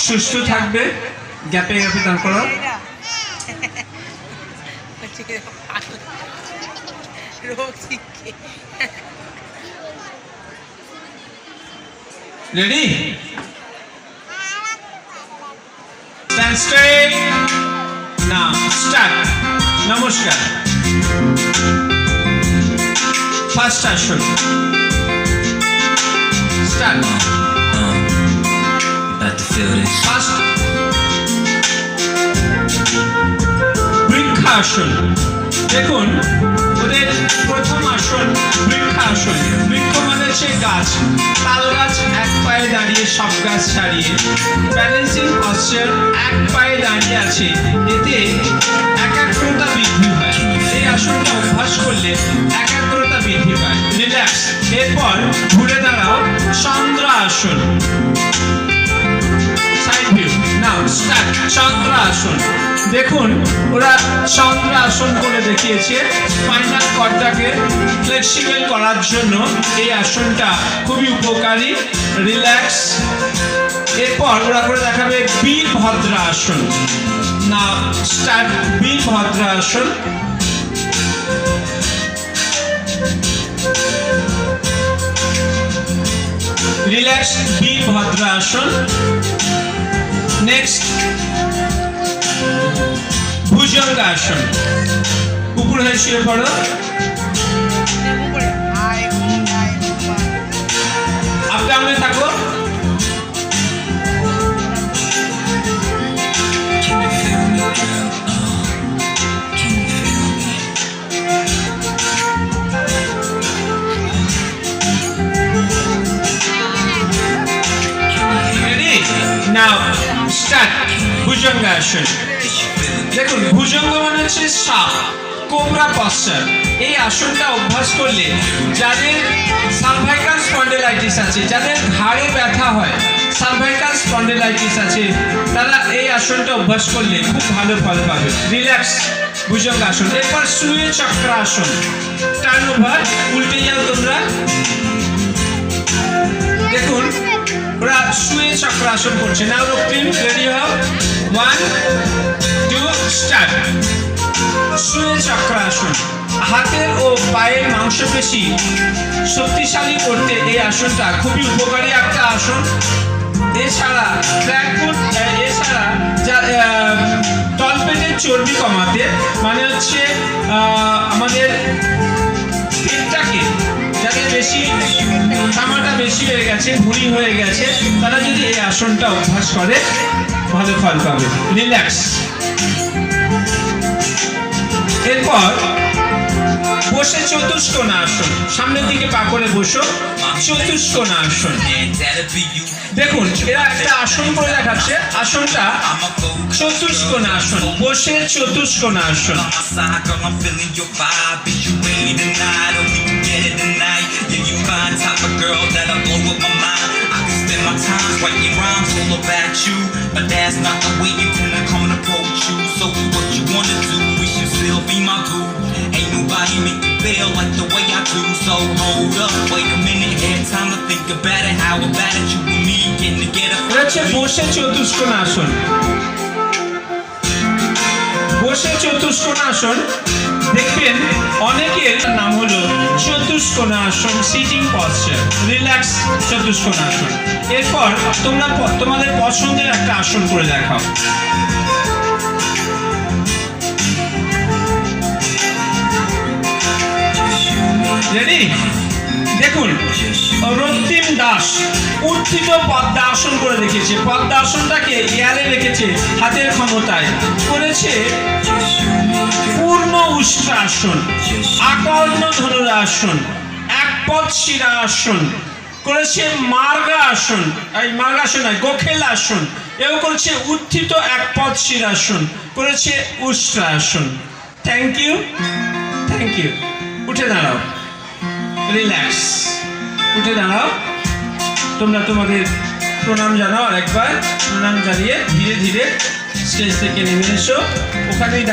সুস্থ থাকবে। গ্যাপে গ্যাপে দান করো। Ready? Stand straight. Now start. নমস্কার। First আসন। Start. About to feel this. First. Vrikshasana. দেখুন ওদের প্রথম আসন বৃক্ষাসন। বৃক্ষ মানে হচ্ছে গাছ। তাল গাছ এক পায়ে দাঁড়িয়ে, সব গাছ ছাড়িয়ে ব্যালেন্সিং পশ্চার, এক পায়ে দাঁড়িয়ে আছে। এতে একাগ্রতা বৃদ্ধি হয়। এই আসনটা অভ্যাস করলে একাগ্রতা বৃদ্ধি পায়। রিল্যাক্স। এরপর ঘুরে দাঁড়াও, Chandrasana. Side view. Now start. Chandrasana. দেখুন ওরা চন্দ্রাসন করে দেখিয়েছে। স্পাইনাল কর্ডটাকে ফ্লেক্সিবল করার জন্য এই আসনটা খুবই উপকারী। রিল্যাক্স। এরপর ওরা করে দেখাবে বীরভদ্রাসন। না start. Virabhadrasana. Relax. Virabhadrasana. Next bhujangasana. উপর হয়ে শুয়ে পড়ো। আপ ডাউনে থাকো। Can you feel me, girl? Can you feel me? Ready? Now start. Bhujangasana. দেখুন ভুজঙ্গ মানে হচ্ছে সাপ, কোবরা পশ্চার। এই আসনটা অভ্যাস করলে যাদের সার্ভাইকাল স্পন্ডিলাইটিস আছে, যাদের ঘাড়ে ব্যথা হয়, সার্ভাইকাল স্পন্ডিলাইটিস আছে, তারা এই আসনটা অভ্যাস করলে খুব ভালো ফল পাবে। রিল্যাক্স। ভুজঙ্গাসন। এরপর শুয়ে চক্রাসন। Turn over. উল্টে যাও তোমরা। দেখুন ওরা শুয়ে চক্রাসন করছে। নাও রক্তিম রেডি হও। 1 2 স্টার্ট। শুয়ে চক্রাসন। হাতের ও পায়ের মাংসপেশি শক্তিশালী করতে এই আসনটা খুবই উপকারী একটা আসন। এছাড়া তলপেটের চর্বি কমাতে, মানে হচ্ছে আমাদের পেটটাকে, যাদের বেশি তামাটা বেশি হয়ে গেছে, ভুঁড়ি হয়ে গেছে, তারা যদি এই আসনটা অভ্যাস করে ভালো ফল পাবে। রিল্যাক্স। এরপর বসে চতুষ্কোণ আসন। সামনের দিকে পা করে বসো। চতুষ্কোণ আসন। দেখুন এরা একটা আসন করে দেখাচ্ছে। আসনটা চতুষ্কোণ আসন। বসে চতুষ্কোণ আসন। My time's writing rhymes all about you, but that's not the way you gonna come and approach you. So what you wanna do, we should still be my group. Ain't nobody make you feel like the way I do. So hold up, wait a minute, had time to think about it. How about it, you and me getting together? বসে চতুষ্কোণ আসন। বসে চতুষ্কোণ আসন। দেখবেন অনেকের নাম হলো চতুষ্কোণ আসন, sitting posture. Relax. চতুষ্কোণ আসন। এরপর তোমরা তোমাদের পছন্দের একটা আসন করে দেখাও। রেডি? দেখুন রক্তিম দাস উত্থিত পদ্মাসন করে দেখিয়েছে। পদ্মাসনটাকে এয়ারে রেখেছে হাতের ক্ষমতায়। করেছে পূর্ণ উষ্ট্রাসন, আকর্ণ ধনুরাসন, একপদ শিরাসন। করেছে মার্গাসন, এই মার্গাসন নয়, গোখেলাসন। এও করেছে উত্থিত একপদ শিরাসন। করেছে Ustrasana. Thank you, thank you. উঠে দাঁড়াও। রিল্যাক্স। উঠে দাঁড়াও। তোমরা তোমাদের প্রণাম জানাও। আরেকবার প্রণাম জানিয়ে ধীরে ধীরে স্টেজ থেকে নেমে এসো। ওখানেই